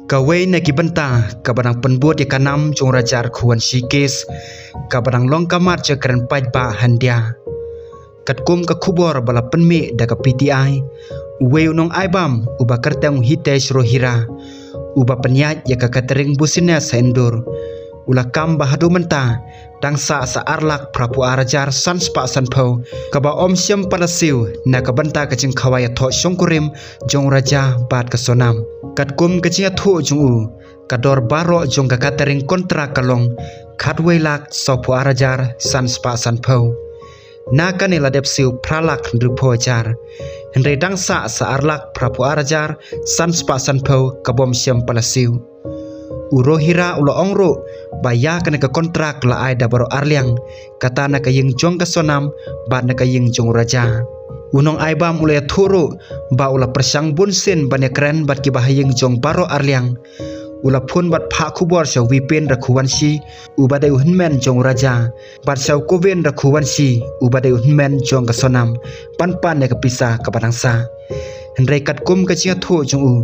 Kawai na kibenta kabadang penbuat ya kanam jong rajar kuan sikis kabadang long kamar cakran pait ba handia katkum ka khubor bala penmi da ka PTI uwe unong aibam uba kertang hitesh rohira uba penyat ya ka catering busina sendur ula kam bahadu menta dangsa sa arlak prapu arajar sanspa sanpau kaba om syam palasiu na kabanta kacing khawaya tho shongkurim jong raja bat ka sonam katkum kacing thu jong u kador baro jong ka catering kontrak kalong khatwei lak sopu arajar sanspa sanpau na kanila depsiu pralak ndrupo jar henre dangsa sa arlak prapu arajar sanspa sanpau kabom syam palasiu urohira ulo ongro baya kana ka kontrak la ai da baro arliang kata na ka ying jong ka sonam ba na ka ying jong raja unong aibam ule thuru ba ula persang bunsin bane kren bat ki bahaying jong baro arliang ula phun bat pha khubor sa wipen rakhuwan si ubade unmen jong raja bat sa koven rakhuwan si ubade unmen jong ka sonam pan ne ka pisa ka banangsa henre katkum ka chia thu jong u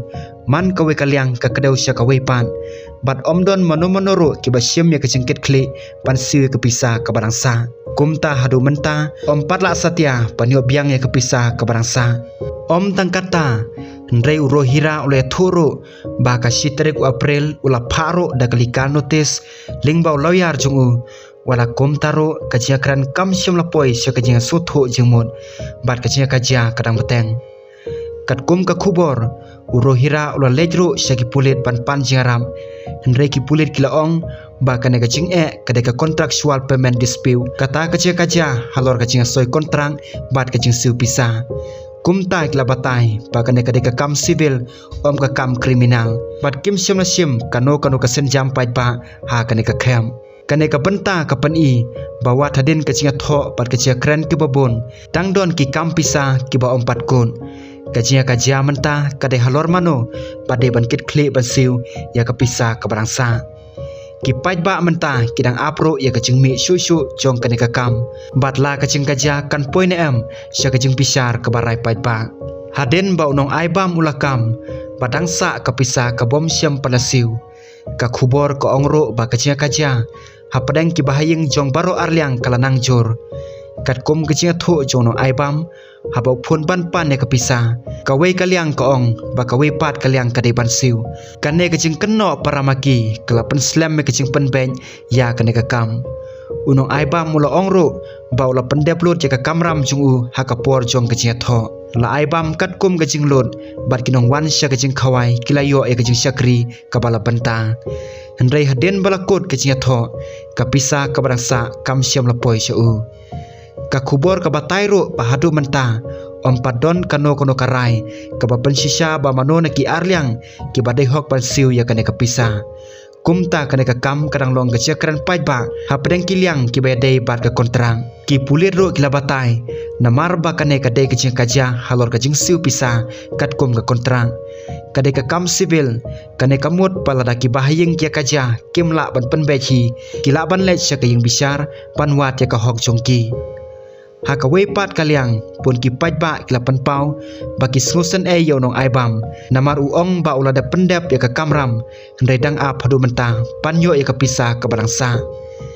man kawe kalyang ka kadau sya kawe pan bat omdon mano ki basyem ya kecengket kli pan siwe kepisa ke barangsa kumta hadu menta om patla satya panyo biang ya kepisa ke barangsa om tangkata henre urohira ule thuru ba ka sitrik April ula pharo da kalika notice lingbau lawyer jong u wala kumtaro kajia kran kam syam lapoi sya kajia suthu jengmut bat kajia kajia kadang beteng katkum ka khubor urohira ula lejru syaki pulit pan jingaram henre ki pulit kilaong ba kana ka jing kada ka contractual payment dispute kata kaja halor ka jing soy kontrak bat ka jing siu pisa kumta kila batai ba kana ka kam civil om ka kam kriminal bat kim syam kano ka senjam pait ba ha kana ka khem kana ka benta ka pani bawa thadin ka jing tho bat ka jing kran ki babon tangdon ki kam pisa ki ba om pat kun kajia menta kade halor mano pada bangkit klik bansiu ya kepisa ke barangsa ki pait ba menta kidang apro ya kacing mi susu jong kane kakam batla kacing kajia kan poin em sya kacing pisar ke barai pait ba haden ba unong aibam ulakam badangsa kepisa ke bom syam palasiu ka khubor ke ongro ba kajia hapadang ki bahaying jong baro arliang kalanang jor katkum kecing thu jong no aibam habau phun pan ne kapisa kawe kaliang kaong ba kawe pat kaliang kade bansiu kane kecing keno paramaki kelapan slam me kecing penben ya kane kakam unong aibam mula ongro ba ula pendeplut jaka kamram jong u hakapor jong kecing tho la aibam katkum kecing lot bat kinong wan sya kecing khawai kilayo e kecing syakri kabala benta henrei haden balakot kecing tho kapisa kabarangsa kam syam lapoi sya u ka khubor ka batairu pahadu menta om padon kano karai ka baban sisa ba mano na ki arliang ki badai hok pansiu ya kane kapisa kumta kane ka kam kadang long ka chakran pait ba hapdeng kiliang ki badai bat ka kontrang ki pulir ro kila batai namar ba kane ka dei kicing kaja halor ka jing siu pisa katkum ka kontrang kade ka kam civil kane kamut palada ki bahaying ki kaja kimla ban penbechi kila ban lech sya kaying bisar panwat ya ka hok jongki hakawe pat kaliang pun ki pait ba kilapan pau baki snusen yonong aibam namar uong ba ulada pendep ya ka kamram hendai dang ap hadu menta panyo ya ka pisa ka barangsa